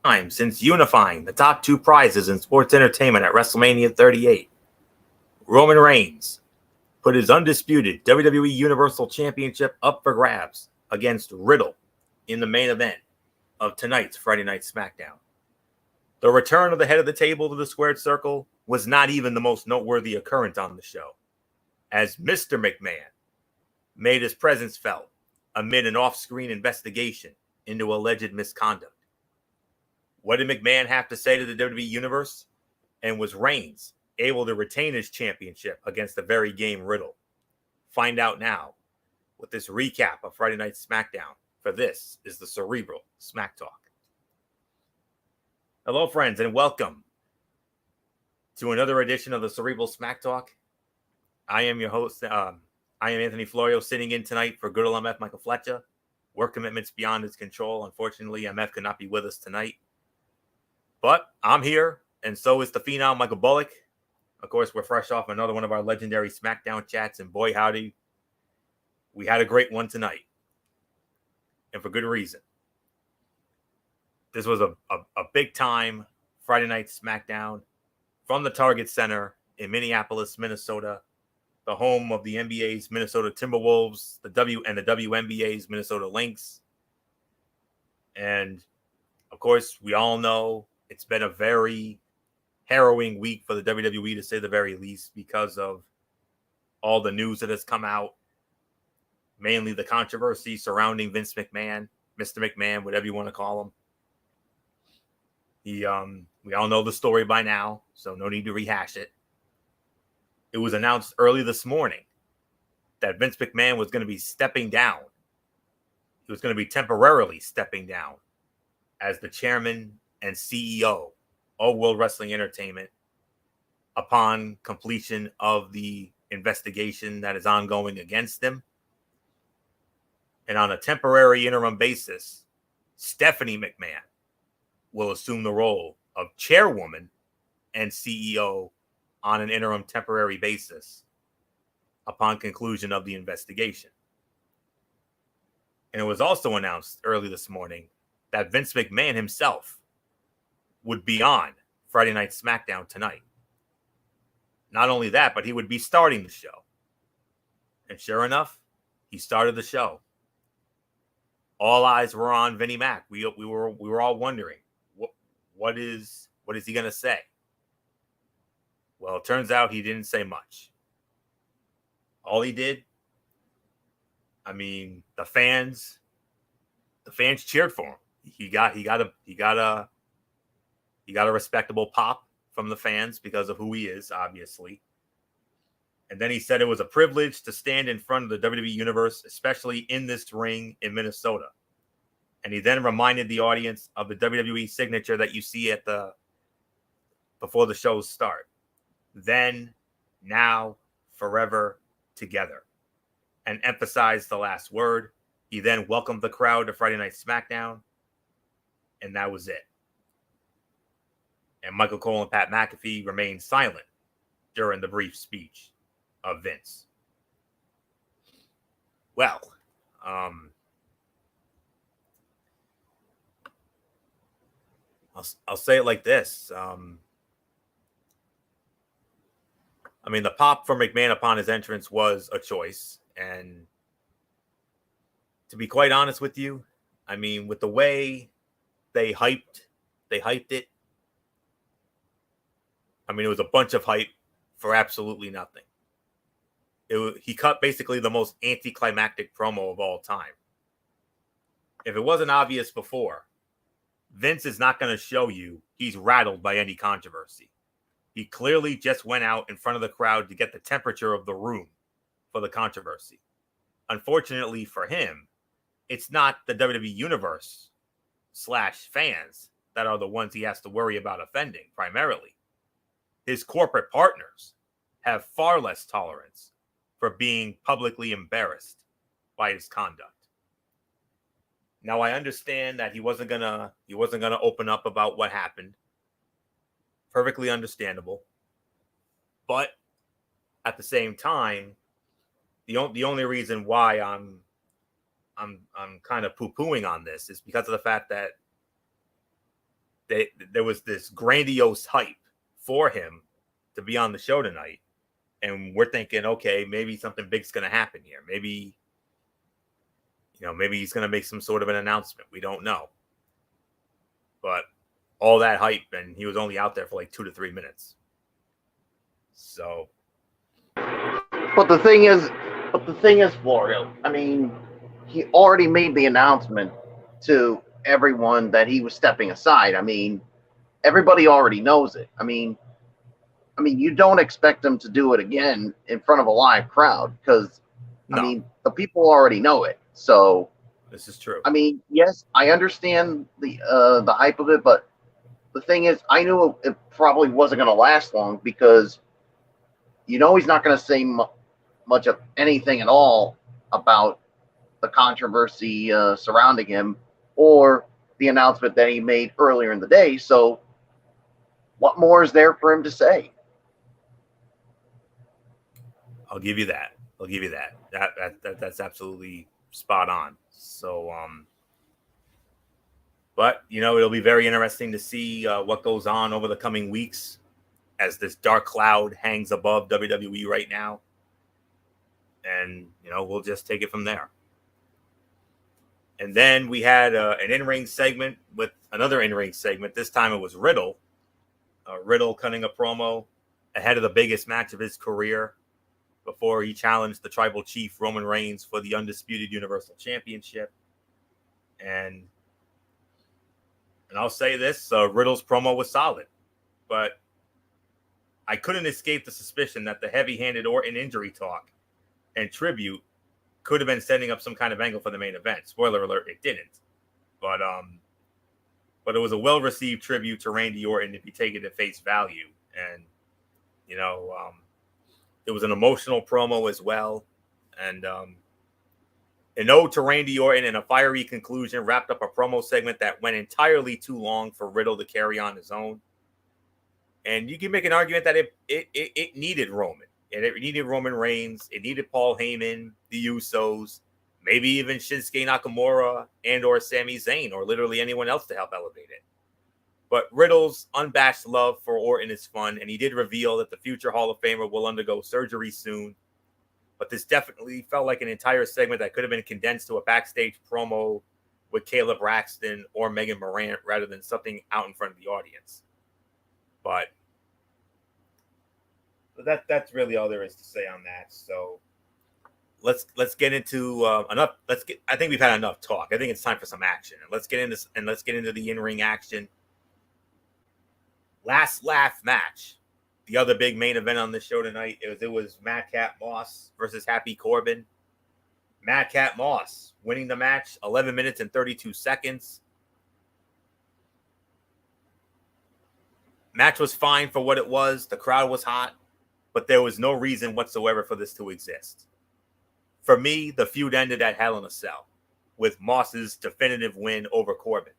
time since unifying the top two prizes in sports entertainment at WrestleMania 38, Roman Reigns put his undisputed WWE Universal Championship up for grabs against Riddle in the main event of tonight's Friday Night SmackDown. The return of the head of the table to the squared circle was not even the most noteworthy occurrence on the show, as Mr. McMahon made his presence felt amid an off-screen investigation into alleged misconduct. What did McMahon have to say to the WWE Universe? And was Reigns able to retain his championship against the very game Riddle? Find out now with this recap of Friday Night SmackDown, for this is the Cerebral Smack Talk. Hello, friends, and welcome to another edition of the Cerebral Smack Talk. I am your host. I am Anthony Florio, sitting in tonight for good old MF Michael Fletcher. Work commitments beyond his control. Unfortunately, MF could not be with us tonight. But I'm here, and so is the phenom Michael Bullock. Of course, we're fresh off another one of our legendary SmackDown chats, and boy, howdy, we had a great one tonight. And for good reason. This was a big-time Friday Night SmackDown from the Target Center in Minneapolis, Minnesota, the home of the NBA's Minnesota Timberwolves, the WNBA's Minnesota Lynx. And, of course, we all know it's been a very harrowing week for the WWE, to say the very least, because of all the news that has come out, mainly the controversy surrounding Vince McMahon, Mr. McMahon, whatever you want to call him. We all know the story by now, so no need to rehash it. It was announced early this morning that Vince McMahon was going to be stepping down. He was going to be temporarily stepping down as the chairman and CEO of World Wrestling Entertainment upon completion of the investigation that is ongoing against him. And on a temporary interim basis, Stephanie McMahon will assume the role of chairwoman and CEO on an interim temporary basis upon conclusion of the investigation. And it was also announced early this morning that Vince McMahon himself would be on Friday Night SmackDown tonight. Not only that, but he would be starting the show. And sure enough, he started the show. All eyes were on Vinnie Mac. We were all wondering, what is he going to say? Well, it turns out he didn't say much. All he did, I mean, the fans cheered for him. He got a respectable pop from the fans because of who he is, obviously. And then he said it was a privilege to stand in front of the WWE Universe, especially in this ring in Minnesota. And he then reminded the audience of the WWE signature that you see before the shows start. Then, now, forever, together. And emphasized the last word. He then welcomed the crowd to Friday Night SmackDown. And that was it. And Michael Cole and Pat McAfee remained silent during the brief speech of Vince. Well, I'll say it like this. I mean, the pop for McMahon upon his entrance was a choice. And to be quite honest with you, I mean, with the way they hyped it, I mean, it was a bunch of hype for absolutely nothing. He cut basically the most anticlimactic promo of all time. If it wasn't obvious before, Vince is not going to show you he's rattled by any controversy. He clearly just went out in front of the crowd to get the temperature of the room for the controversy. Unfortunately for him, it's not the WWE Universe / fans that are the ones he has to worry about offending primarily. His corporate partners have far less tolerance for being publicly embarrassed by his conduct. Now, I understand that he wasn't gonna open up about what happened. Perfectly understandable. But at the same time, the only reason why I'm kind of poo-pooing on this is because of the fact that there was this grandiose hype for him to be on the show tonight, and we're thinking, okay, maybe something big's going to happen here. Maybe he's going to make some sort of an announcement. We don't know, but all that hype, and he was only out there for like 2 to 3 minutes. So, but the thing is, Florio, I mean, he already made the announcement to everyone that he was stepping aside. I mean, everybody already knows it. I mean, you don't expect him to do it again in front of a live crowd because, no. I mean, the people already know it. So, this is true. I mean, yes, I understand the hype of it, but the thing is, I knew it probably wasn't going to last long because, he's not going to say much of anything at all about the controversy surrounding him or the announcement that he made earlier in the day. So, what more is there for him to say? I'll give you that. That's absolutely spot on. So, but it'll be very interesting to see what goes on over the coming weeks as this dark cloud hangs above WWE right now, and we'll just take it from there. And then we had an in-ring segment with another in-ring segment. This time it was Riddle. Riddle cutting a promo ahead of the biggest match of his career before he challenged the Tribal Chief Roman Reigns for the Undisputed Universal Championship. And I'll say this, Riddle's promo was solid, but I couldn't escape the suspicion that the heavy-handed Orton injury talk and tribute could have been setting up some kind of angle for the main event. Spoiler alert, it didn't. But it was a well-received tribute to Randy Orton if you take it at face value. And, it was an emotional promo as well. And an ode to Randy Orton and a fiery conclusion wrapped up a promo segment that went entirely too long for Riddle to carry on his own. And you can make an argument that it needed Roman. And it needed Roman Reigns. It needed Paul Heyman, the Usos, maybe even Shinsuke Nakamura and or Sami Zayn or literally anyone else to help elevate it. But Riddle's unabashed love for Orton is fun, and he did reveal that the future Hall of Famer will undergo surgery soon. But this definitely felt like an entire segment that could have been condensed to a backstage promo with Caleb Braxton or Megan Morant rather than something out in front of the audience. But that's really all there is to say on that. So let's get into enough. I think we've had enough talk. I think it's time for some action. And let's get into the in-ring action. Last laugh match. The other big main event on the show tonight, it was Madcap Moss versus Happy Corbin. Madcap Moss winning the match, 11 minutes and 32 seconds. Match was fine for what it was. The crowd was hot, but there was no reason whatsoever for this to exist. For me, the feud ended at Hell in a Cell with Moss's definitive win over Corbin.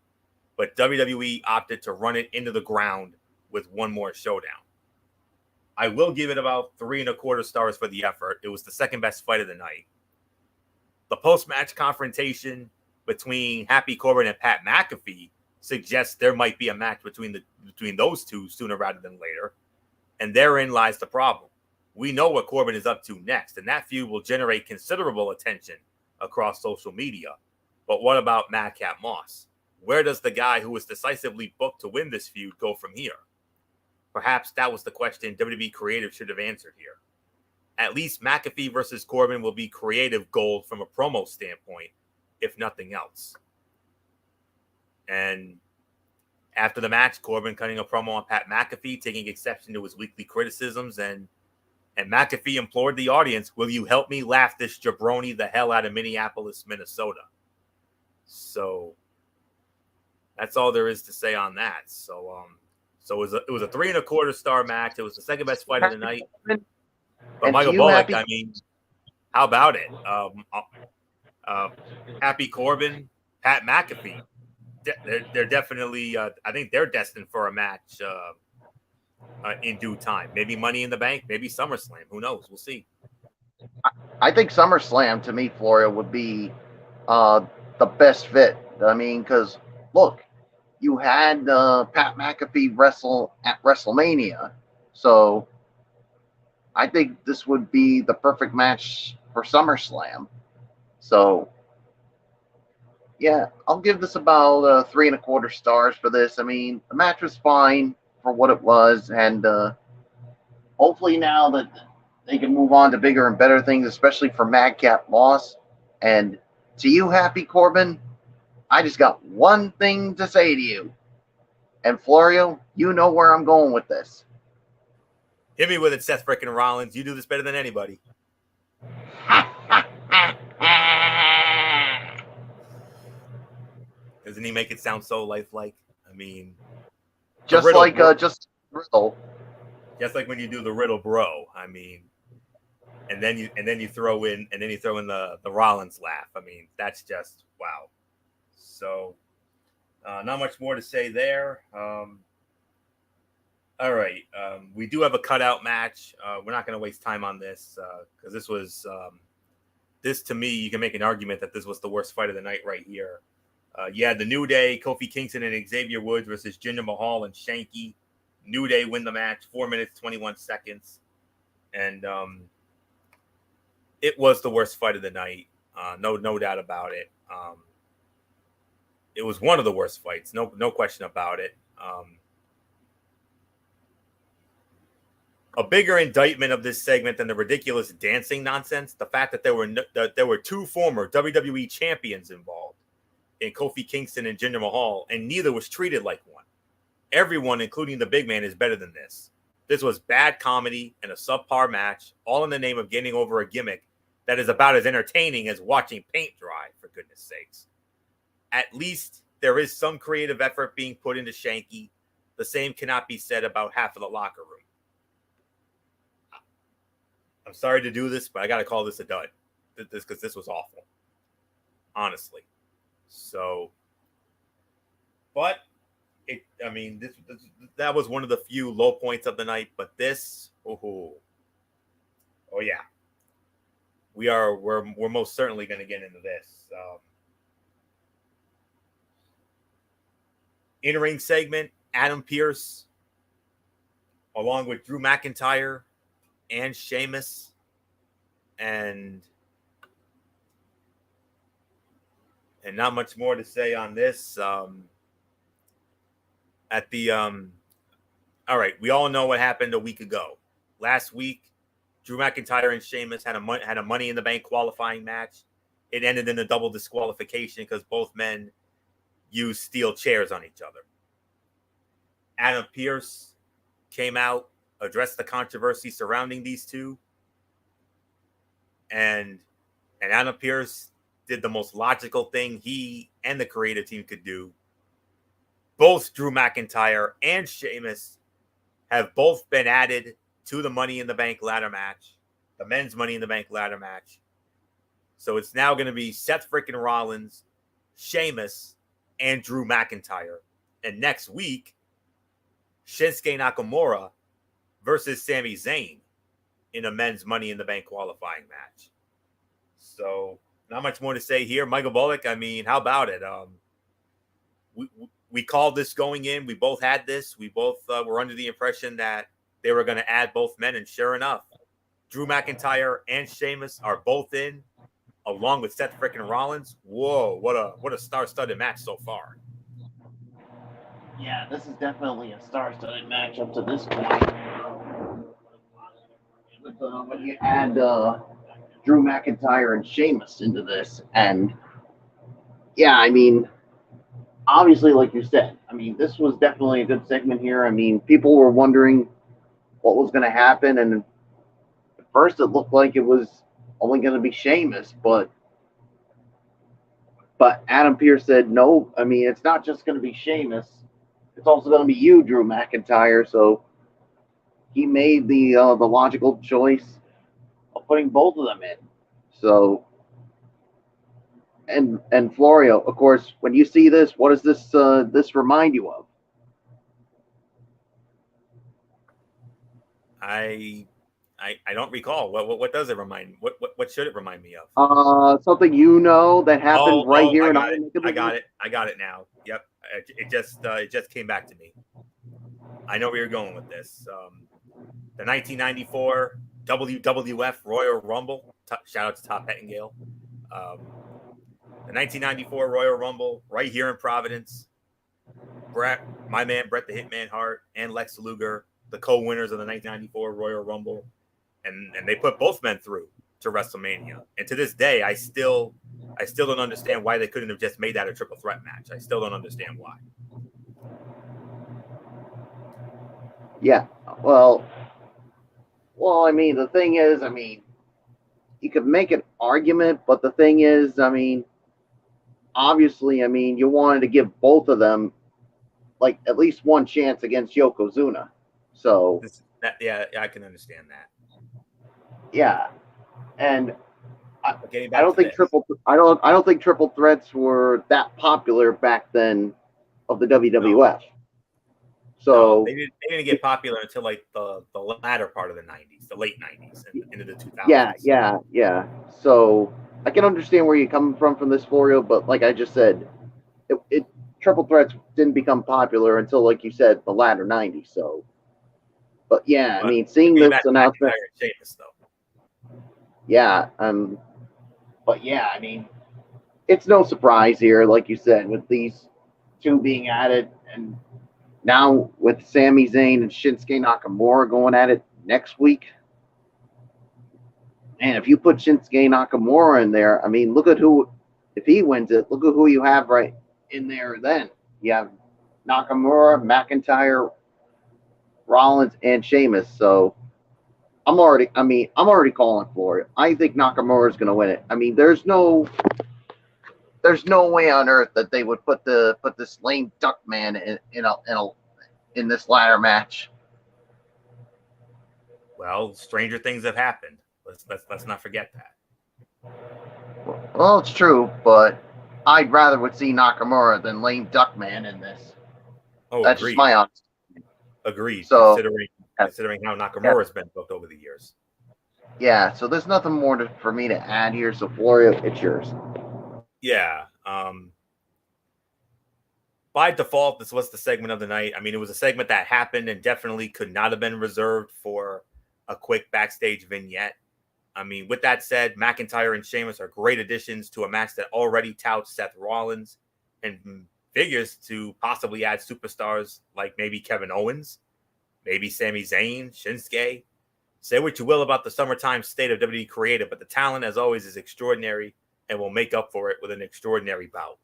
But WWE opted to run it into the ground with one more showdown. I will give it about 3.25 stars for the effort. It was the second best fight of the night. The post-match confrontation between Happy Corbin and Pat McAfee suggests there might be a match between those two sooner rather than later. And therein lies the problem. We know what Corbin is up to next, and that feud will generate considerable attention across social media. But what about Madcap Moss? Where does the guy who was decisively booked to win this feud go from here? Perhaps that was the question WWE creative should have answered here. At least McAfee versus Corbin will be creative gold from a promo standpoint, if nothing else. And after the match, Corbin cutting a promo on Pat McAfee, taking exception to his weekly criticisms, and McAfee implored the audience, will you help me laugh this jabroni the hell out of Minneapolis, Minnesota? So that's all there is to say on that. So it was a 3.25 star match. It was the second best fight of the night. But Michael Bullock, I mean, how about it? Happy Corbin, Pat McAfee. They're definitely, I think they're destined for a match in due time. Maybe Money in the Bank, maybe SummerSlam. Who knows? We'll see. I think SummerSlam, to me, Florio, would be the best fit. I mean, because, look, you had Pat McAfee wrestle at WrestleMania, so I think this would be the perfect match for SummerSlam. So yeah, I'll give this about 3.25 stars for this. I mean, the match was fine for what it was, and hopefully now that they can move on to bigger and better things, especially for Madcap Moss. And to you, Happy Corbin, I just got one thing to say to you. And Florio, you know where I'm going with this. Hit me with it, Seth frickin' Rollins. You do this better than anybody. Doesn't he make it sound so lifelike? I mean, just like riddle. Just like when you do the riddle, bro. I mean, and then you throw in the Rollins laugh. I mean, that's just wow. So, not much more to say there. All right, we do have a cutout match. We're not going to waste time on this because this was this to me. You can make an argument that this was the worst fight of the night right here. You had the New Day, Kofi Kingston and Xavier Woods versus Jinder Mahal and Shanky. New Day win the match, 4 minutes, 21 seconds. And it was the worst fight of the night. No doubt about it. It was one of the worst fights. No question about it. A bigger indictment of this segment than the ridiculous dancing nonsense, the fact that there were two former WWE champions involved in Kofi Kingston and Jinder Mahal, and neither was treated like one. Everyone, including the big man, is better than this. This was bad comedy and a subpar match, all in the name of getting over a gimmick that is about as entertaining as watching paint dry, for goodness sakes. At least there is some creative effort being put into Shanky. The same cannot be said about half of the locker room. I'm sorry to do this, but I got to call this a dud because this was awful, honestly. So, but that was one of the few low points of the night. But this, oh yeah, we're most certainly going to get into this. In-ring segment: Adam Pearce, along with Drew McIntyre and Sheamus, and not much more to say on this. All right, we all know what happened a week ago. Last week, Drew McIntyre and Sheamus had a Money in the Bank qualifying match. It ended in a double disqualification because both men used steel chairs on each other. Adam Pearce came out, addressed the controversy surrounding these two, and Adam Pearce did the most logical thing he and the creative team could do. Both Drew McIntyre and Sheamus have both been added to the Money in the Bank ladder match, the men's Money in the Bank ladder match. So it's now going to be Seth frickin' Rollins, Sheamus, and Drew McIntyre. And next week, Shinsuke Nakamura versus Sami Zayn in a men's Money in the Bank qualifying match. So not much more to say here. Michael Bullock, I mean, how about it? We called this going in. We both had this. We both were under the impression that they were going to add both men, and sure enough, Drew McIntyre and Sheamus are both in, along with Seth frickin' Rollins. Whoa, what a star-studded match so far. Yeah, this is definitely a star-studded match up to this point. When you add Drew McIntyre and Sheamus into this, and yeah, I mean, obviously, like you said, I mean, this was definitely a good segment here. I mean, people were wondering what was going to happen, and at first it looked like it was only going to be Sheamus, but Adam Pearce said, no, I mean, it's not just going to be Sheamus. It's also going to be you, Drew McIntyre. So he made the logical choice of putting both of them in. So, and Florio, of course, when you see this, what does this remind you of? I don't recall. What does it remind? What should it remind me of? Something that happened right here. I got it now. Yep, It just came back to me. I know where you're going with this. The 1994 WWF Royal Rumble. Shout out to Top Pettingale. The 1994 Royal Rumble right here in Providence. My man Bret the Hitman Hart and Lex Luger, the co-winners of the 1994 Royal Rumble, and they put both men through to WrestleMania. And to this day, I still don't understand why they couldn't have just made that a triple threat match. I still don't understand why. Yeah, well, I mean, the thing is, I mean, you could make an argument, but the thing is, I mean, obviously, I mean, you wanted to give both of them like at least one chance against Yokozuna. So yeah, I can understand that. Yeah, and I don't think triple threats were that popular back then of the WWF. No. So no, they didn't get popular until like the latter part of the 90s, the late 90s, and into the 2000s. Yeah. So I can understand where you're coming from this Florio, but like I just said, it triple threats didn't become popular until, like you said, the latter 90s. So, but yeah, I mean, seeing this announcement, Sheamus, though. Yeah, but yeah, I mean, it's no surprise here, like you said, with these two being added, and now with Sami Zayn and Shinsuke Nakamura going at it next week. And if you put Shinsuke Nakamura in there, I mean, look at who, if he wins it, look at who you have right in there then. You have Nakamura, McIntyre, Rollins, and Sheamus. So I'm already calling for it. I think Nakamura is going to win it. I mean, there's no way on earth that they would put this lame duck man in this ladder match. Well, stranger things have happened. Let's not forget that. Well, it's true, but I'd rather would see Nakamura than lame duck man in this. Oh, that's agreed. Just my honest. Agreed. So, considering how Nakamura has been booked over the years. Yeah, so there's nothing more for me to add here. So, Florio, it's yours. Yeah. By default, this was the segment of the night. I mean, it was a segment that happened and definitely could not have been reserved for a quick backstage vignette. I mean, with that said, McIntyre and Sheamus are great additions to a match that already touts Seth Rollins and figures to possibly add superstars like maybe Kevin Owens, maybe Sami Zayn, Shinsuke. Say what you will about the summertime state of WWE creative, but the talent, as always, is extraordinary and will make up for it with an extraordinary bout.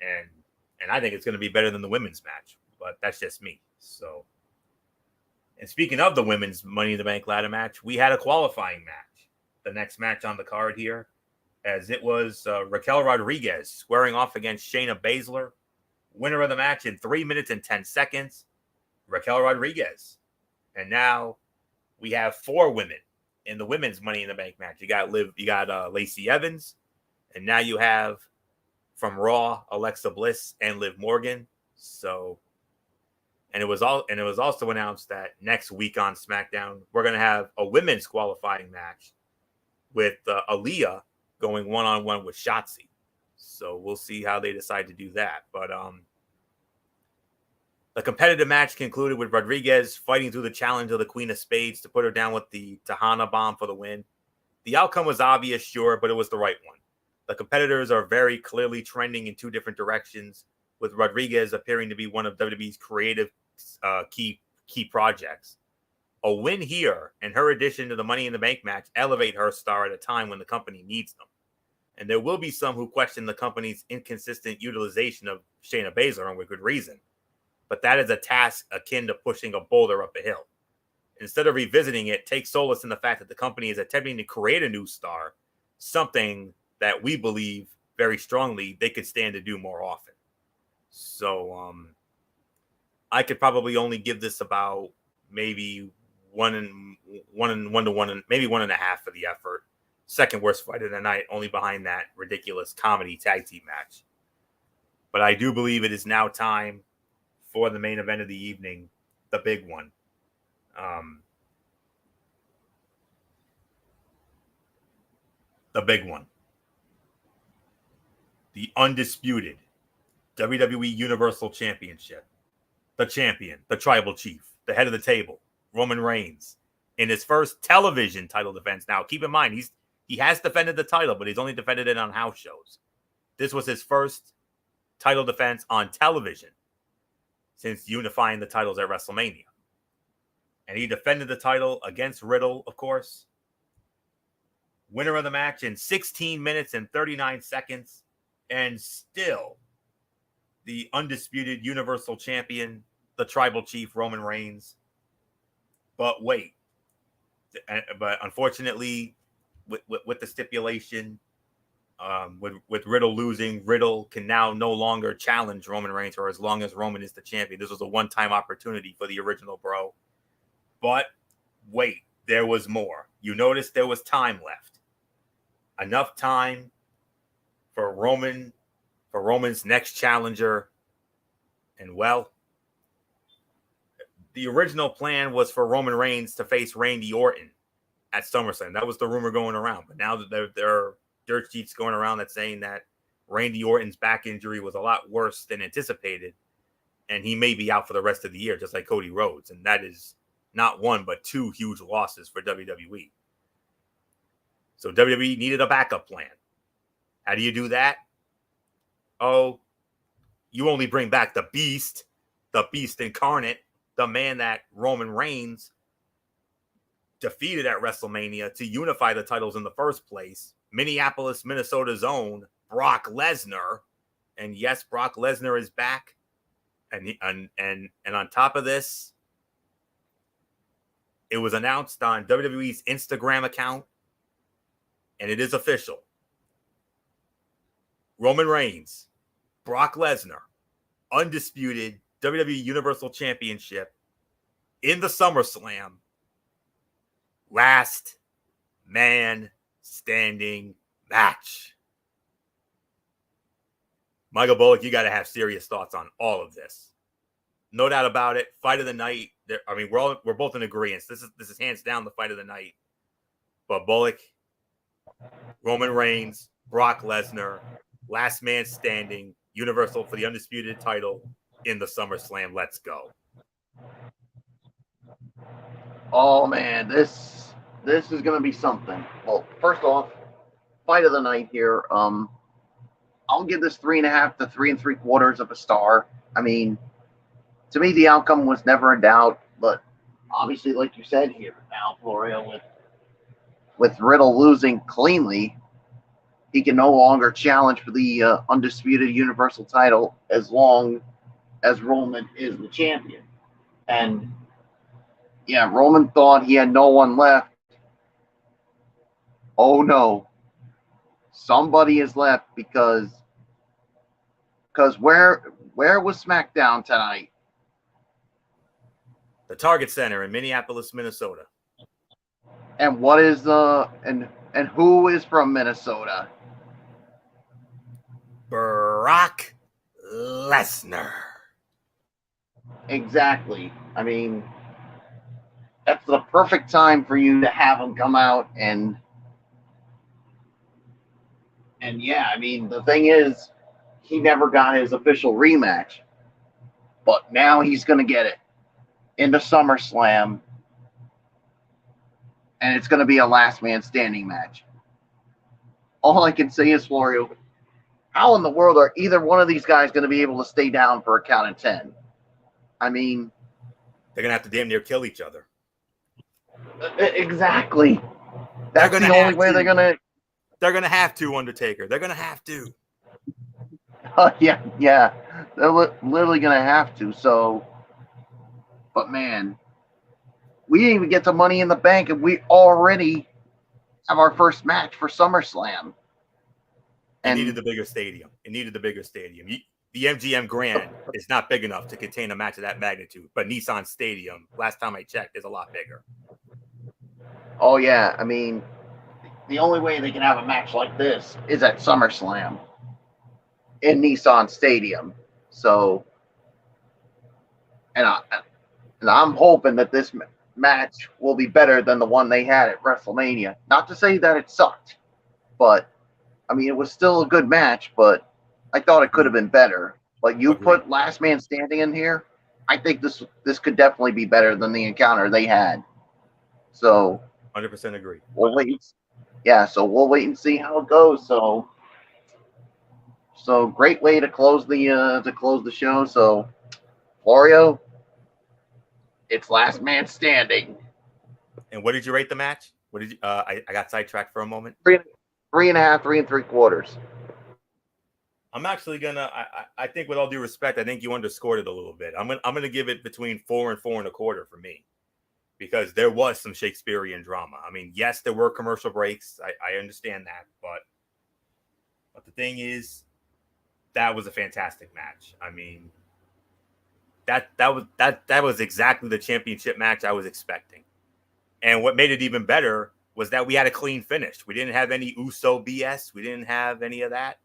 And I think it's going to be better than the women's match, but that's just me. So, and speaking of the women's Money in the Bank ladder match, we had a qualifying match. The next match on the card here, as it was Raquel Rodriguez squaring off against Shayna Baszler. Winner of the match in 3 minutes and 10 seconds, Raquel Rodriguez. And now we have 4 women in the women's Money in the Bank match. You got Lacey Evans, and now you have from Raw Alexa Bliss and Liv Morgan. So, and it was also announced that next week on SmackDown we're going to have a women's qualifying match with Aaliyah going one-on-one with Shotzi. So we'll see how they decide to do that. But the competitive match concluded with Rodriguez fighting through the challenge of the Queen of Spades to put her down with the Tahana Bomb for the win. The outcome was obvious, sure, but it was the right one. The competitors are very clearly trending in 2 different directions, with Rodriguez appearing to be one of WWE's creative key projects. A win here and her addition to the Money in the Bank match elevate her star at a time when the company needs them. And there will be some who question the company's inconsistent utilization of Shayna Baszler, and with good reason. But that is a task akin to pushing a boulder up a hill. Instead of revisiting it, take solace in the fact that the company is attempting to create a new star, something that we believe very strongly they could stand to do more often. So I could probably only give this about maybe one to one, maybe 1.5 for the effort. Second worst fight of the night, only behind that ridiculous comedy tag team match. But I do believe it is now time for the main event of the evening, the big one. The big one. The undisputed WWE Universal Championship. The champion, the tribal chief, the head of the table, Roman Reigns, in his first television title defense. Now, keep in mind, he has defended the title, but he's only defended it on house shows. This was his first title defense on television since unifying the titles at WrestleMania. And he defended the title against Riddle, of course. Winner of the match in 16 minutes and 39 seconds. And still the undisputed Universal Champion, the Tribal Chief, Roman Reigns. But wait. But unfortunately, with the stipulation, with Riddle losing, Riddle can now no longer challenge Roman Reigns for as long as Roman is the champion. This was a one-time opportunity for the original Bro. But wait, there was more. You noticed there was time left. Enough time for Roman's next challenger. And well, the original plan was for Roman Reigns to face Randy Orton at SummerSlam. That was the rumor going around. But now that there are dirt sheets going around that's saying that Randy Orton's back injury was a lot worse than anticipated, and he may be out for the rest of the year, just like Cody Rhodes. And that is not one, but two huge losses for WWE. So WWE needed a backup plan. How do you do that? Oh, you only bring back the beast incarnate, the man that Roman Reigns defeated at WrestleMania to unify the titles in the first place. Minneapolis, Minnesota's own Brock Lesnar. And yes, Brock Lesnar is back. And on top of this, it was announced on WWE's Instagram account, and it is official. Roman Reigns, Brock Lesnar, undisputed WWE Universal Championship in the SummerSlam. Last man standing match. Michael Bullock, you got to have serious thoughts on all of this. No doubt about it. Fight of the night. I mean, we're both in agreement. This is hands down the fight of the night. But Bullock, Roman Reigns, Brock Lesnar, last man standing, Universal for the undisputed title in the SummerSlam. Let's go. Oh man, this is gonna be something. Well, first off, fight of the night here. I'll give this 3.5 to 3 3/4 of a star. I mean, to me, the outcome was never in doubt, but obviously, like you said here now, Florio, with Riddle losing cleanly, he can no longer challenge for the undisputed Universal title as long as Roman is the champion. And yeah, Roman thought he had no one left. Oh no, somebody is left because where was SmackDown tonight? The Target Center in Minneapolis, Minnesota. And what is and who is from Minnesota? Brock Lesnar. Exactly. I mean, that's the perfect time for you to have him come out and yeah, I mean, the thing is, he never got his official rematch, but now he's going to get it into SummerSlam, and it's going to be a last man standing match. All I can say is, Florio, how in the world are either one of these guys going to be able to stay down for a count of 10? I mean, they're going to have to damn near kill each other. Exactly. That's the only way they're going to. They're going to have to, Undertaker. They're going to have to. Yeah. They're literally going to have to. So, but man, we didn't even get to Money in the Bank, and we already have our first match for SummerSlam. And it needed the bigger stadium. The MGM Grand is not big enough to contain a match of that magnitude, but Nissan Stadium, last time I checked, is a lot bigger. Oh yeah, I mean, the only way they can have a match like this is at SummerSlam in Nissan Stadium. So, and I'm hoping that this match will be better than the one they had at WrestleMania. Not to say that it sucked, but I mean, it was still a good match, but I thought it could have been better. But you Agreed. put Last Man Standing in here, I think this could definitely be better than the encounter they had. So 100% agree. we'll wait. Yeah, so we'll wait and see how it goes. So great way to close the show. So Florio, it's Last Man Standing. And what did you rate the match? What did you? I got sidetracked for a moment. Three and a half, 3 3/4. I'm actually gonna. I think with all due respect, I think you underscored it a little bit. I'm gonna give it between 4 and 4 1/4 for me, because there was some Shakespearean drama. I mean, yes, there were commercial breaks. I understand that, but the thing is, that was a fantastic match. I mean, that was exactly the championship match I was expecting. And what made it even better was that we had a clean finish. We didn't have any Uso BS. We didn't have any of that.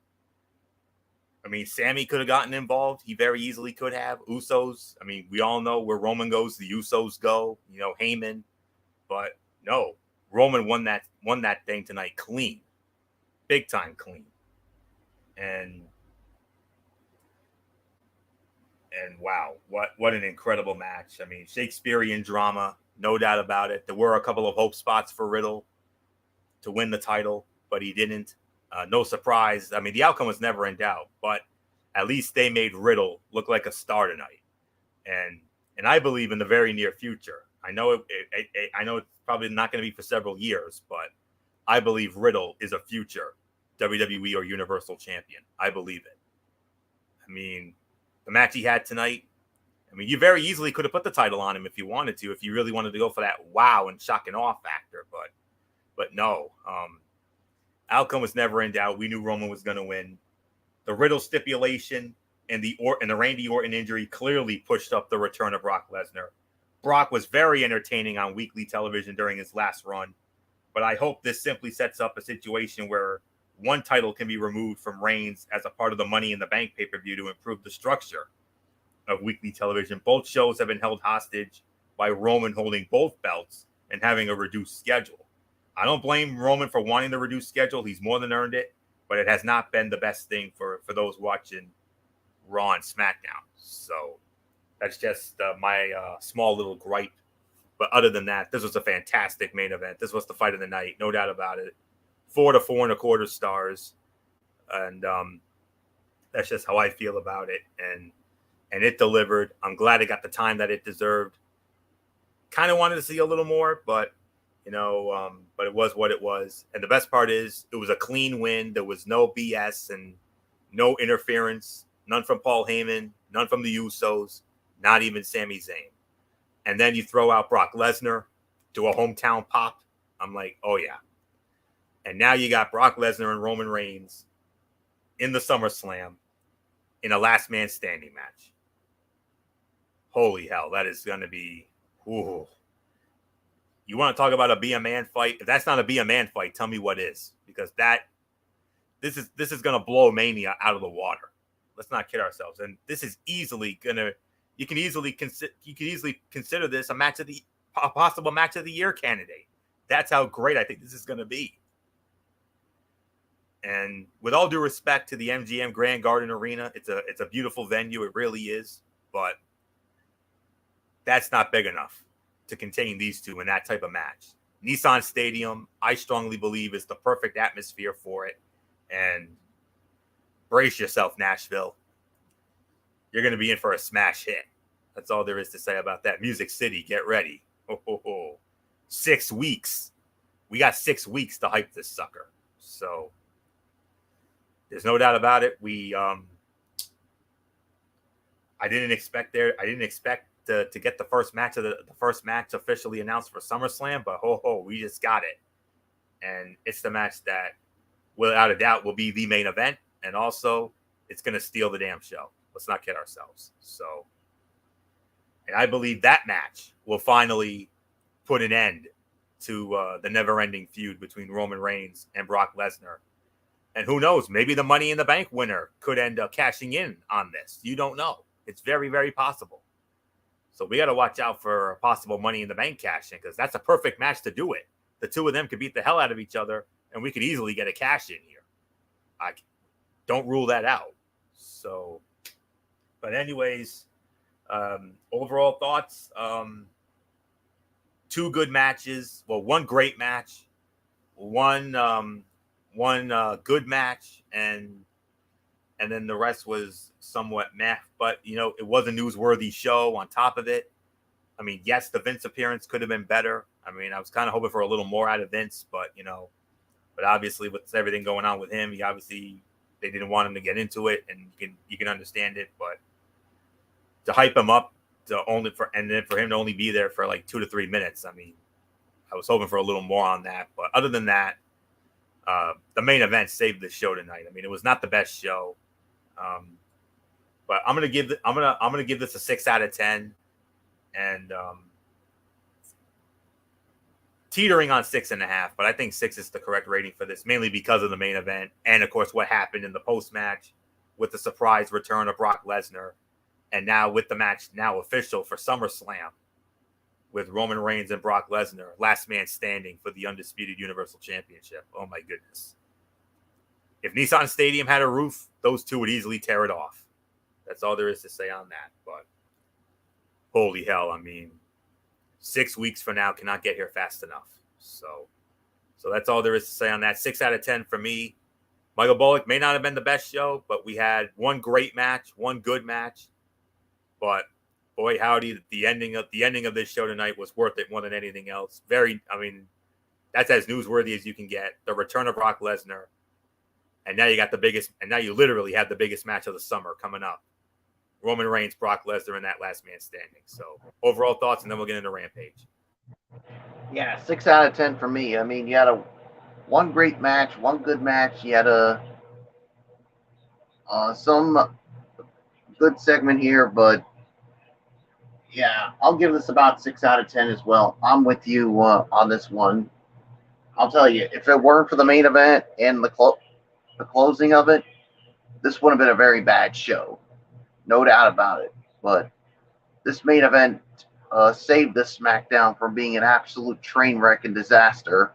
I mean, Sammy could have gotten involved. He very easily could have. Usos. I mean, we all know where Roman goes, the Usos go. You know, Heyman. But no, Roman won that thing tonight clean, big time clean, and wow, what an incredible match. I mean, Shakespearean drama, no doubt about it. There were a couple of hope spots for Riddle to win the title, but he didn't. No surprise. I mean, the outcome was never in doubt, but at least they made Riddle look like a star tonight, and I believe in the very near future. I know I know it's probably not going to be for several years, but I believe Riddle is a future WWE or Universal Champion. I believe it. I mean, the match he had tonight. I mean, you very easily could have put the title on him if you wanted to, if you really wanted to go for that wow and shock and awe factor, but no. Outcome was never in doubt. We knew Roman was going to win. The Riddle stipulation and the Randy Orton injury clearly pushed up the return of Brock Lesnar. Brock was very entertaining on weekly television during his last run, but I hope this simply sets up a situation where one title can be removed from Reigns as a part of the Money in the Bank pay-per-view to improve the structure of weekly television. Both shows have been held hostage by Roman holding both belts and having a reduced schedule. I don't blame Roman for wanting the reduced schedule. He's more than earned it, but it has not been the best thing for those watching Raw and SmackDown. So that's just my small little gripe. But other than that, this was a fantastic main event. This was the fight of the night, no doubt about it. 4 to 4.25 stars, and that's just how I feel about it. And it delivered. I'm glad it got the time that it deserved. Kind of wanted to see a little more, but but it was what it was. And the best part is, it was a clean win. There was no BS and no interference. None from Paul Heyman. None from the Usos. Not even Sami Zayn. And then you throw out Brock Lesnar to a hometown pop. I'm like, oh yeah. And now you got Brock Lesnar and Roman Reigns in the SummerSlam in a last man standing match. Holy hell, that is going to be, ooh. You want to talk about a be a man fight? If that's not a be a man fight, tell me what is, because this is going to blow Mania out of the water. Let's not kid ourselves. And this is easily going to, you can easily consider this a possible match of the year candidate. That's how great I think this is going to be. And with all due respect to the MGM Grand Garden Arena, it's a beautiful venue. It really is. But that's not big enough to contain these two in that type of match. Nissan Stadium, I strongly believe, is the perfect atmosphere for it. And brace yourself, Nashville. You're going to be in for a smash hit. That's all there is to say about that. Music City, get ready. 6 weeks. We got 6 weeks to hype this sucker. So there's no doubt about it. I didn't expect to get the first match officially announced for SummerSlam, but we just got it. And it's the match that, without a doubt, will be the main event. And also, it's going to steal the damn show. Let's not kid ourselves. So, and I believe that match will finally put an end to the never-ending feud between Roman Reigns and Brock Lesnar. And who knows, maybe the Money in the Bank winner could end up cashing in on this. You don't know. It's very, very possible. So we got to watch out for a possible Money in the Bank cash in, because that's a perfect match to do it. The two of them could beat the hell out of each other, and we could easily get a cash in here. I don't rule that out. So But anyways, overall thoughts. Two good matches. Well, one great match, one good match, and then the rest was somewhat meh. But it was a newsworthy show. On top of it, I mean, yes, the Vince appearance could have been better. I mean, I was kind of hoping for a little more out of Vince, but obviously with everything going on with him, they didn't want him to get into it, and you can understand it. But to hype him up and then for him to only be there for like 2 to 3 minutes, I mean, I was hoping for a little more on that. But other than that, the main event saved the show tonight. I mean, it was not the best show, but I'm gonna give this a 6 out of 10, and teetering on 6.5. But I think 6 is the correct rating for this, mainly because of the main event and of course what happened in the post match with the surprise return of Brock Lesnar, and now with the match now official for SummerSlam with Roman Reigns and Brock Lesnar, last man standing for the undisputed Universal Championship. Oh my goodness. If Nissan Stadium had a roof, those two would easily tear it off. That's all there is to say on that. But holy hell, I mean, 6 weeks from now cannot get here fast enough. So that's all there is to say on that. 6 out of 10 for me. Michael Bullock may not have been the best show, but we had one great match, one good match. But boy, howdy, the ending of this show tonight was worth it more than anything else. That's as newsworthy as you can get. The return of Brock Lesnar. And now you literally have the biggest match of the summer coming up. Roman Reigns, Brock Lesnar, and that last man standing. So overall thoughts, and then we'll get into Rampage. Yeah, 6 out of 10 for me. I mean, you had one great match, one good match. You had some good segment here, but yeah, I'll give this about 6 out of 10 as well. I'm with you on this one. I'll tell you, if it weren't for the main event and the closing of it, this would have been a very bad show. No doubt about it. But this main event saved this SmackDown from being an absolute train wreck and disaster.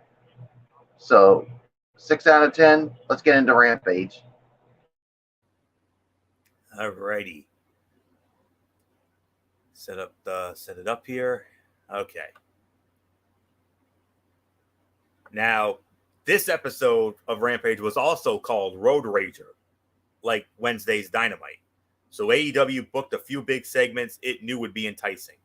So, 6 out of 10. Let's get into Rampage. Alrighty. Set it up here. Okay. Now, this episode of Rampage was also called Road Rager, like Wednesday's Dynamite. So AEW booked a few big segments it knew would be enticing.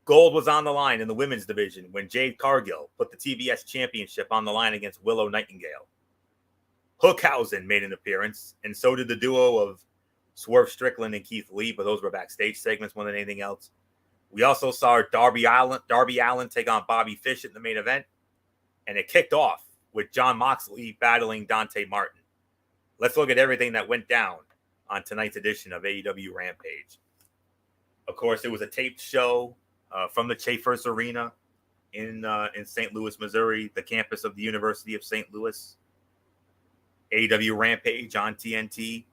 Gold was on the line in the women's division when Jade Cargill put the TBS championship on the line against Willow Nightingale. Hookhausen made an appearance, and so did the duo of Swerve Strickland and Keith Lee, but those were backstage segments more than anything else. We also saw Darby Allin take on Bobby Fish in the main event, and it kicked off with Jon Moxley battling Dante Martin. Let's look at everything that went down on tonight's edition of AEW Rampage. Of course, it was a taped show from the Chaffers Arena in St. Louis, Missouri, the campus of the University of St. Louis. AEW Rampage on TNT.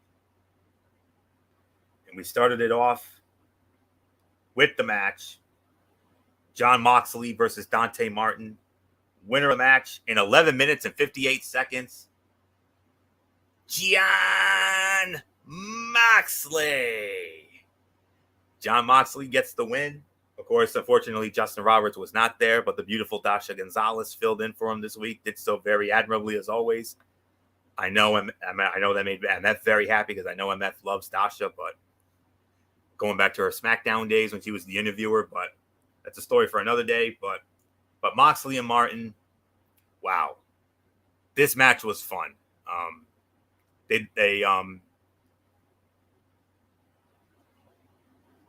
And we started it off with the match. Jon Moxley versus Dante Martin. Winner of the match in 11 minutes and 58 seconds. Jon Moxley. Jon Moxley gets the win. Of course, unfortunately, Justin Roberts was not there, but the beautiful Dasha Gonzalez filled in for him this week. Did so very admirably as always. I know that made MF very happy because I know MF loves Dasha, but going back to her SmackDown days when she was the interviewer, but that's a story for another day. But Moxley and Martin, wow, this match was fun.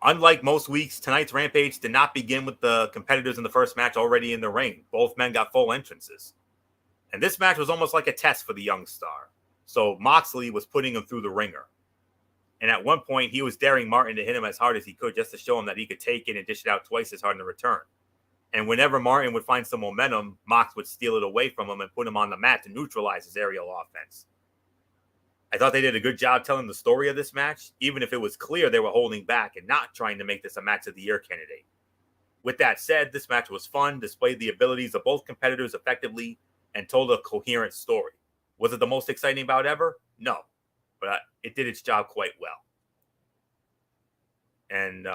Unlike most weeks, tonight's Rampage did not begin with the competitors in the first match already in the ring. Both men got full entrances. And this match was almost like a test for the young star. So Moxley was putting him through the ringer. And at one point, he was daring Martin to hit him as hard as he could just to show him that he could take it and dish it out twice as hard in the return. And whenever Martin would find some momentum, Mox would steal it away from him and put him on the mat to neutralize his aerial offense. I thought they did a good job telling the story of this match, even if it was clear they were holding back and not trying to make this a match of the year candidate. With that said, this match was fun, displayed the abilities of both competitors effectively, and told a coherent story. Was it the most exciting bout ever? No, but it did its job quite well. And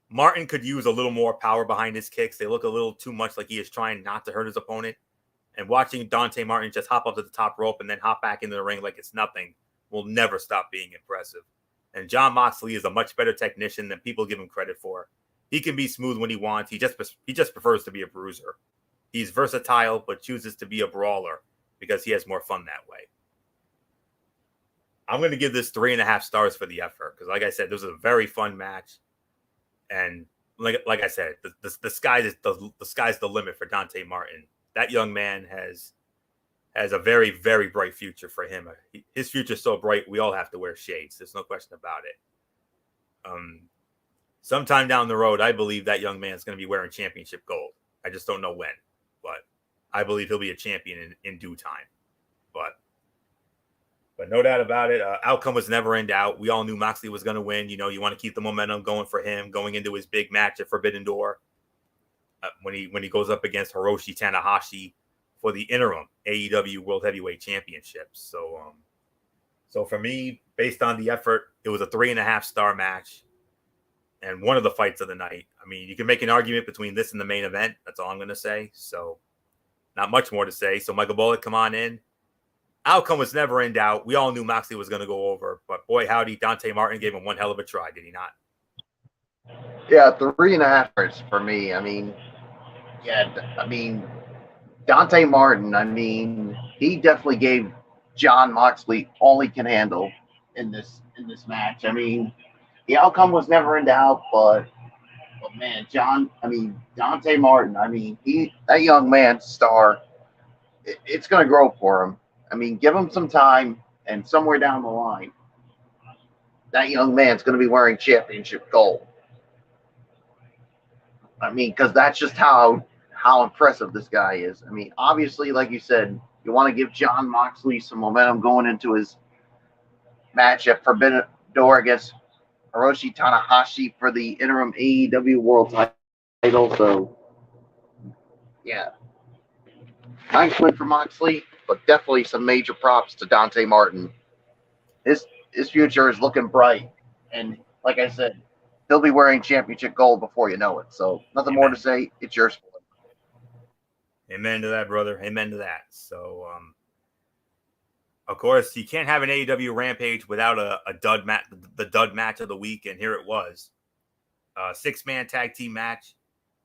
Martin could use a little more power behind his kicks. They look a little too much like he is trying not to hurt his opponent. And watching Dante Martin just hop up to the top rope and then hop back into the ring like it's nothing will never stop being impressive. And Jon Moxley is a much better technician than people give him credit for. He can be smooth when he wants. He just prefers to be a bruiser. He's versatile, but chooses to be a brawler because he has more fun that way. I'm going to give this 3.5 stars for the effort because, like I said, this was a very fun match. And like I said, the sky's the limit for Dante Martin. That young man has a very, very bright future for him. His future's so bright, we all have to wear shades. There's no question about it. Sometime down the road, I believe that young man's going to be wearing championship gold. I just don't know when, but I believe he'll be a champion in due time. But no doubt about it, outcome was never in doubt. We all knew Moxley was going to win. You know, you want to keep the momentum going for him going into his big match at Forbidden Door when he goes up against Hiroshi Tanahashi for the interim AEW World Heavyweight Championship. So for me, based on the effort, it was a 3.5 star match and one of the fights of the night. I mean, you can make an argument between this and the main event. That's all I'm going to say. So not much more to say. So Michael Bullock, come on in. Outcome was never in doubt. We all knew Moxley was going to go over, but boy, howdy, Dante Martin gave him one hell of a try, did he not? Yeah, 3.5 stars for me. Dante Martin, he definitely gave Jon Moxley all he can handle in this match. I mean, the outcome was never in doubt, but man, Dante Martin, that young man's star, it's going to grow for him. I mean, give him some time, and somewhere down the line, that young man's going to be wearing championship gold. I mean, because that's just how impressive this guy is. I mean, obviously, like you said, you want to give Jon Moxley some momentum going into his match at Forbidden Door against Hiroshi Tanahashi for the interim AEW World title. So, yeah. Nice win for Moxley, but definitely some major props to Dante Martin. His future is looking bright, and like I said, he'll be wearing championship gold before you know it. So nothing more to say. It's yours. Amen to that, brother. Amen to that. So, of course, you can't have an AEW Rampage without a dud match, the dud match of the week, and here it was. 6-man tag team match.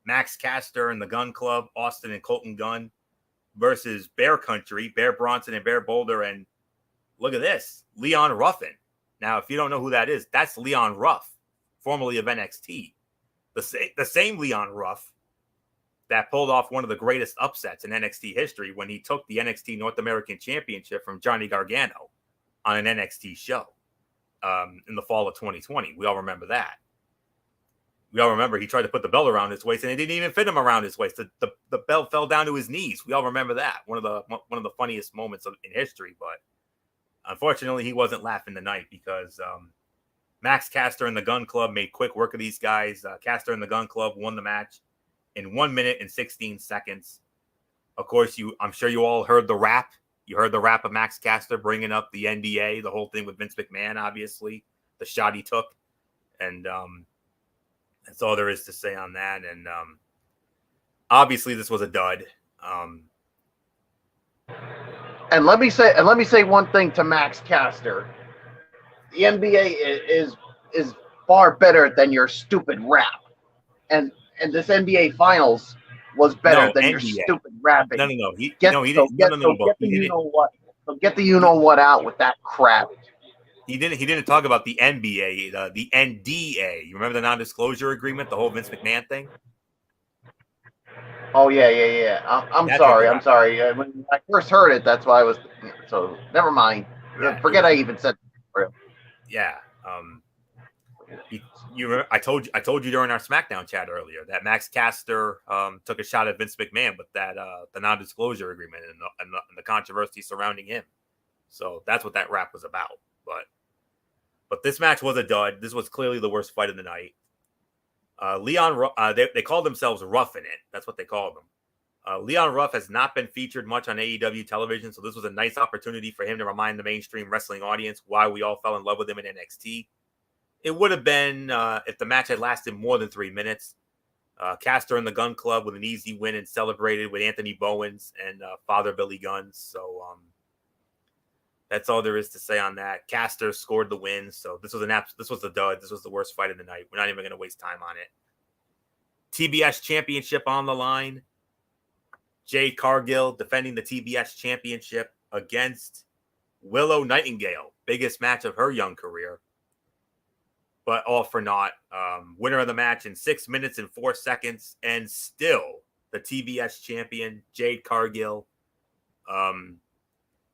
Max Caster and the Gun Club, Austin and Colton Gunn, versus Bear Country, Bear Bronson and Bear Boulder, and look at this, Leon Ruffin. Now, if you don't know who that is, that's Leon Ruff, formerly of NXT. The same Leon Ruff that pulled off one of the greatest upsets in NXT history when he took the NXT North American Championship from Johnny Gargano on an NXT show in the fall of 2020. We all remember that. We all remember he tried to put the belt around his waist and it didn't even fit him around his waist. The belt fell down to his knees. We all remember that. One of the funniest moments in history. But unfortunately, he wasn't laughing tonight because Max Caster and the Gun Club made quick work of these guys. Caster and the Gun Club won the match in 1 minute and 16 seconds. Of course, I'm sure you all heard the rap. You heard the rap of Max Caster bringing up the NDA, the whole thing with Vince McMahon, obviously, the shot he took. And that's all there is to say on that. And obviously, this was a dud. And let me say one thing to Max Caster: the NBA is far better than your stupid rap, and this NBA Finals was better than your stupid rapping. No. He didn't. Get the you know what out with that crap. He didn't talk about the NBA, the NDA. You remember the non-disclosure agreement, the whole Vince McMahon thing? Oh yeah. I'm sorry. When I first heard it, that's why I was. So never mind. Yeah, forget I even said it. Yeah. I told you during our SmackDown chat earlier that Max Caster took a shot at Vince McMahon with that the non-disclosure agreement and the controversy surrounding him. So that's what that rap was about. But this match was a dud. This was clearly the worst fight of the night. They called themselves Rough in it. That's what they called them. Leon Ruff has not been featured much on AEW television, so this was a nice opportunity for him to remind the mainstream wrestling audience why we all fell in love with him in NXT. It would have been if the match had lasted more than 3 minutes. Caster and the Gun Club with an easy win and celebrated with Anthony Bowens and Father Billy Guns. So that's all there is to say on that. Caster scored the win, so this was a dud. This was the worst fight of the night. We're not even going to waste time on it. TBS Championship on the line. Jade Cargill defending the TBS Championship against Willow Nightingale. Biggest match of her young career. But all for naught. Winner of the match in 6 minutes and 4 seconds, and still the TBS champion, Jade Cargill.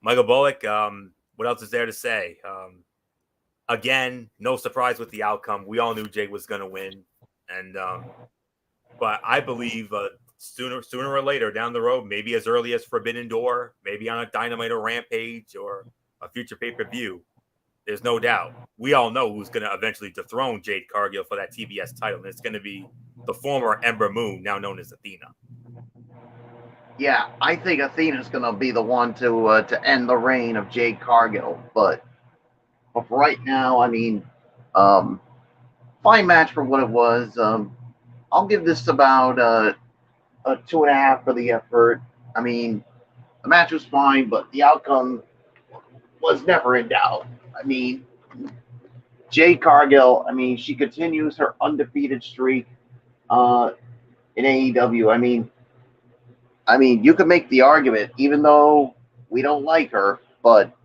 Michael Bullock, what else is there to say? Again, no surprise with the outcome. We all knew Jade was going to win, and but I believe sooner or later down the road, maybe as early as Forbidden Door, maybe on a Dynamite or Rampage or a future pay-per-view, there's no doubt. We all know who's going to eventually dethrone Jade Cargill for that TBS title, and it's going to be the former Ember Moon, now known as Athena. Yeah, I think Athena's going to be the one to end the reign of Jade Cargill. But for right now, I mean, fine match for what it was. I'll give this about a 2.5 for the effort. I mean, the match was fine, but the outcome was never in doubt. I mean, Jade Cargill, I mean, she continues her undefeated streak in AEW. I mean, you could make the argument, even though we don't like her, but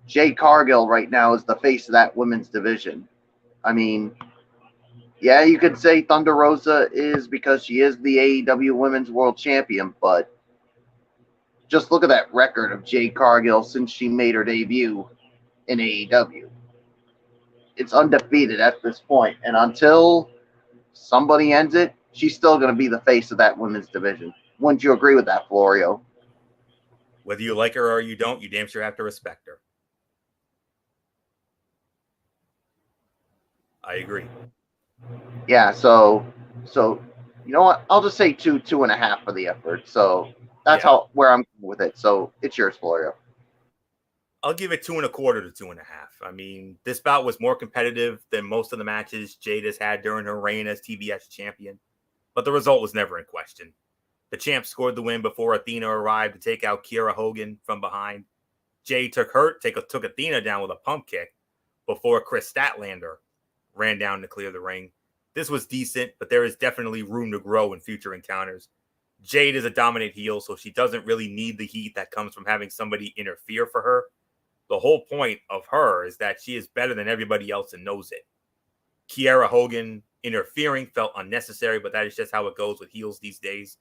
Jade Cargill right now is the face of that women's division. I mean, yeah, you could say Thunder Rosa is because she is the AEW Women's World Champion, but just look at that record of Jade Cargill since she made her debut in AEW. It's undefeated at this point, and until somebody ends it, she's still going to be the face of that women's division. Wouldn't you agree with that, Florio? Whether you like her or you don't, you damn sure have to respect her. I agree. Yeah, so you know what? I'll just say 2.5 for the effort. So that's where I'm with it. So it's yours, Florio. I'll give it 2.25 to 2.5. I mean, this bout was more competitive than most of the matches Jade has had during her reign as TBS champion, but the result was never in question. The champ scored the win before Athena arrived to take out Kiera Hogan from behind. Jade took Athena down with a pump kick before Chris Statlander ran down to clear the ring. This was decent, but there is definitely room to grow in future encounters. Jade is a dominant heel, so she doesn't really need the heat that comes from having somebody interfere for her. The whole point of her is that she is better than everybody else and knows it. Kiera Hogan interfering felt unnecessary, but that is just how it goes with heels these days.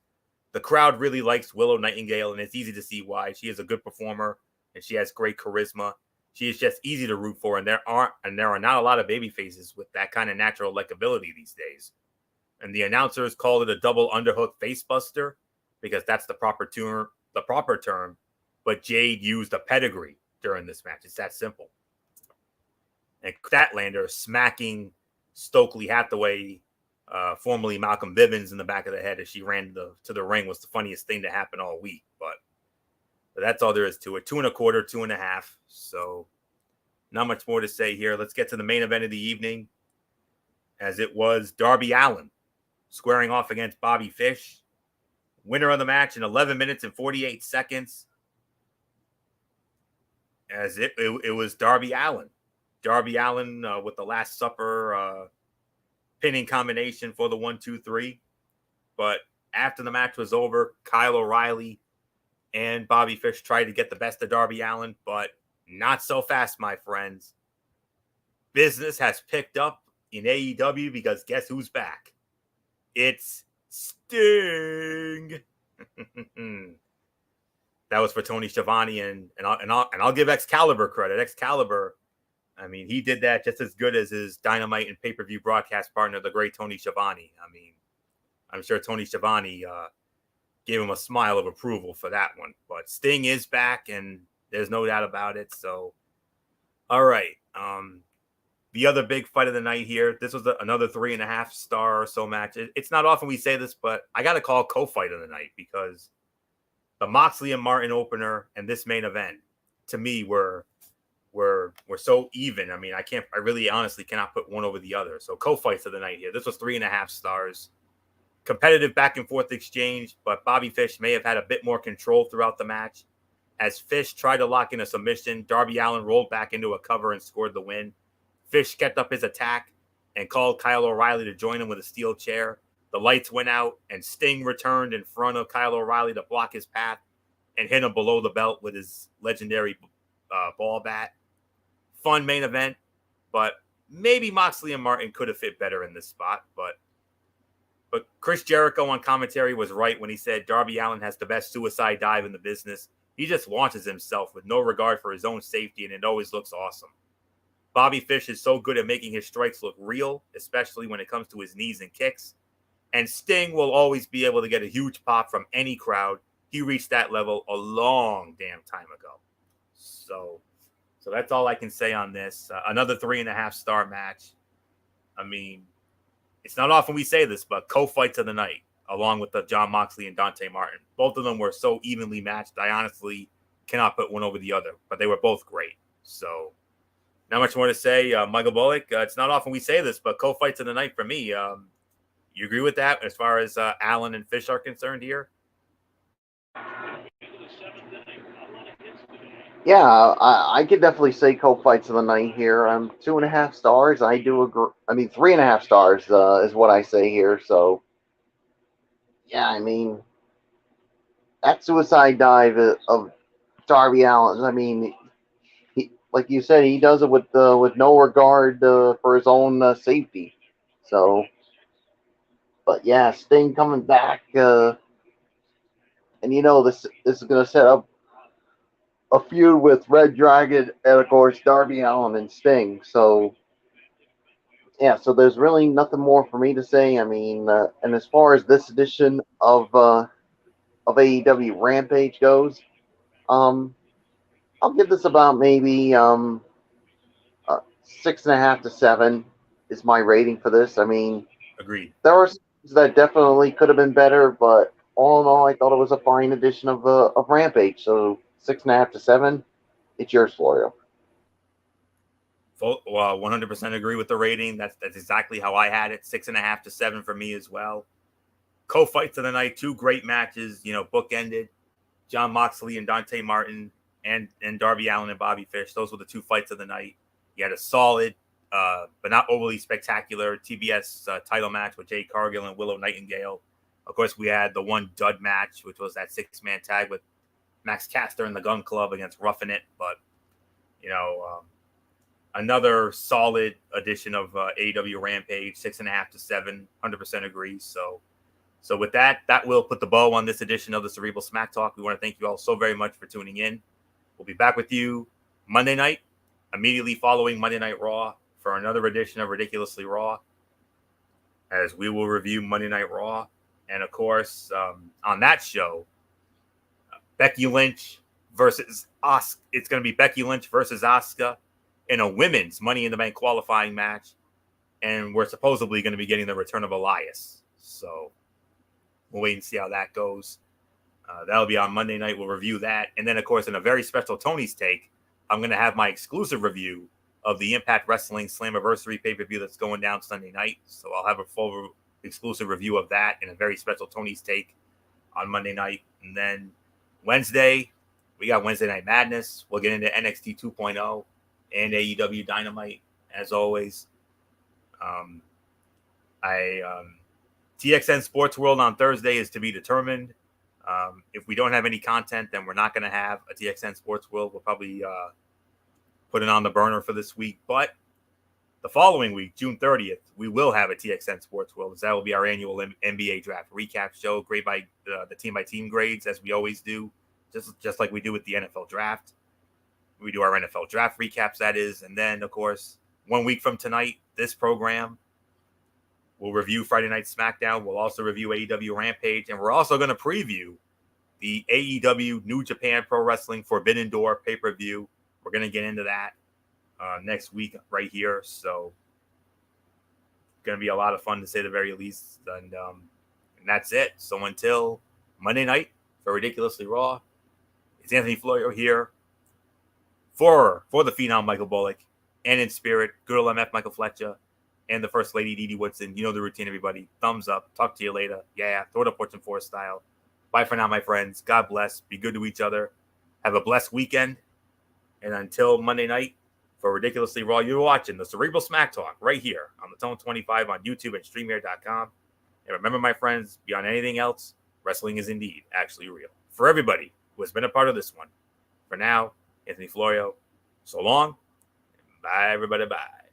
The crowd really likes Willow Nightingale, and it's easy to see why. She is a good performer, and she has great charisma. She is just easy to root for, and there are not a lot of baby faces with that kind of natural likability these days. And the announcers called it a double underhook facebuster because that's the proper term. But Jade used a pedigree during this match. It's that simple. And Statlander smacking Stokely Hathaway, formerly Malcolm Bivens, in the back of the head as she ran to the ring was the funniest thing to happen all week. But that's all there is to it. 2.25, 2.5. So not much more to say here. Let's get to the main event of the evening, as it was Darby Allin squaring off against Bobby Fish. Winner of the match in 11 minutes and 48 seconds. As it was Darby Allin. Darby Allin with the Last Supper pinning combination for the 1-2-3. But after the match was over, Kyle O'Reilly and Bobby Fish tried to get the best of Darby Allin, but not so fast, my friends. Business has picked up in AEW because guess who's back? It's Sting. That was for Tony Schiavone, and I'll give Excalibur credit. Excalibur, I mean, he did that just as good as his Dynamite and pay-per-view broadcast partner, the great Tony Schiavone. I mean, I'm sure Tony Schiavone gave him a smile of approval for that one. But Sting is back, and there's no doubt about it. So, all right. The other big fight of the night here, this was another 3.5 star or so match. It's not often we say this, but I got to call co-fight of the night because the Moxley and Martin opener and this main event, to me, were were so even. I mean, I really honestly cannot put one over the other. So co-fights of the night here. This was 3.5 stars. Competitive back and forth exchange, but Bobby Fish may have had a bit more control throughout the match. As Fish tried to lock in a submission, Darby Allin rolled back into a cover and scored the win. Fish kept up his attack and called Kyle O'Reilly to join him with a steel chair. The lights went out, and Sting returned in front of Kyle O'Reilly to block his path and hit him below the belt with his legendary ball bat. Fun main event, but maybe Moxley and Martin could have fit better in this spot. But Chris Jericho on commentary was right when he said Darby Allin has the best suicide dive in the business. He just launches himself with no regard for his own safety, and it always looks awesome. Bobby Fish is so good at making his strikes look real, especially when it comes to his knees and kicks. And Sting will always be able to get a huge pop from any crowd. He reached that level a long damn time ago. So that's all I can say on this. Another 3.5 star match. I mean, it's not often we say this, but co-fights of the night, along with the Jon Moxley and Dante Martin. Both of them were so evenly matched. I honestly cannot put one over the other, but they were both great. So not much more to say. Michael Bullock, it's not often we say this, but co-fights of the night for me. You agree with that as far as Allen and Fish are concerned here? Yeah, I could definitely say co-fights of the night here. 2.5 stars. I do agree. I mean, 3.5 stars is what I say here. So, yeah, I mean, that suicide dive of Darby Allin. I mean, like you said, he does it with no regard for his own safety. So, but yeah, Sting coming back, and this is going to set up a feud with Red Dragon and of course Darby Allin and Sting. So yeah, so there's really nothing more for me to say. I mean, and as far as this edition of AEW Rampage goes, I'll give this about maybe 6.5 to 7 is my rating for this. I mean, agreed. There are things that definitely could have been better, but all in all, I thought it was a fine edition of Rampage. So 6.5 to 7. It's yours, Florio. 100% agree with the rating. That's exactly how I had it. 6.5 to 7 for me as well. Co-fights of the night, 2 great matches, bookended. Jon Moxley and Dante Martin and Darby Allin and Bobby Fish. Those were the 2 fights of the night. You had a solid, but not overly spectacular TBS title match with Jay Cargill and Willow Nightingale. Of course, we had the one dud match, which was that 6-man tag with Max Caster and the Gun Club against Roughing It. But, another solid edition of AEW Rampage, 6.5 to 7, 100% agree. So with that will put the bow on this edition of the Cerebral Smack Talk. We want to thank you all so very much for tuning in. We'll be back with you Monday night, immediately following Monday Night Raw, for another edition of Ridiculously Raw, as we will review Monday Night Raw. And of course, on that show, Becky Lynch versus Asuka. It's going to be Becky Lynch versus Asuka in a women's Money in the Bank qualifying match. And we're supposedly going to be getting the return of Elias. So we'll wait and see how that goes. That'll be on Monday night. We'll review that. And then, of course, in a very special Tony's Take, I'm going to have my exclusive review of the Impact Wrestling Slammiversary pay-per-view that's going down Sunday night. So I'll have a full exclusive review of that in a very special Tony's Take on Monday night. And then Wednesday, we got Wednesday Night Madness. We'll get into NXT 2.0 and AEW Dynamite, as always. TXN Sports World on Thursday is to be determined. If we don't have any content, then we're not going to have a TXN Sports World. We'll probably put it on the burner for this week. But the following week, June 30th, we will have a TXN Sports World. That will be our annual NBA draft recap show, grade by the team-by-team grades, as we always do, just like we do with the NFL draft. We do our NFL draft recaps, that is. And then, of course, 1 week from tonight, this program, we'll review Friday Night SmackDown. We'll also review AEW Rampage. And we're also going to preview the AEW New Japan Pro Wrestling Forbidden Door pay-per-view. We're going to get into that next week right here. So it's going to be a lot of fun, to say the very least. And that's it. So until Monday night for Ridiculously Raw, it's Anthony Florio here for the phenom Michael Bullock, and in spirit, good old MF Michael Fletcher, and the First Lady Dee Dee Woodson. You know the routine, everybody. Thumbs up. Talk to you later. Yeah, throw it up Fortune 4 style. Bye for now, my friends. God bless. Be good to each other. Have a blessed weekend. And until Monday night, for Ridiculously Raw, you're watching the Cerebral Smack Talk right here on the Tone 25 on YouTube and StreamYard.com. And remember, my friends, beyond anything else, wrestling is indeed actually real. For everybody who has been a part of this one, for now, Anthony Florio, so long. Bye, everybody. Bye.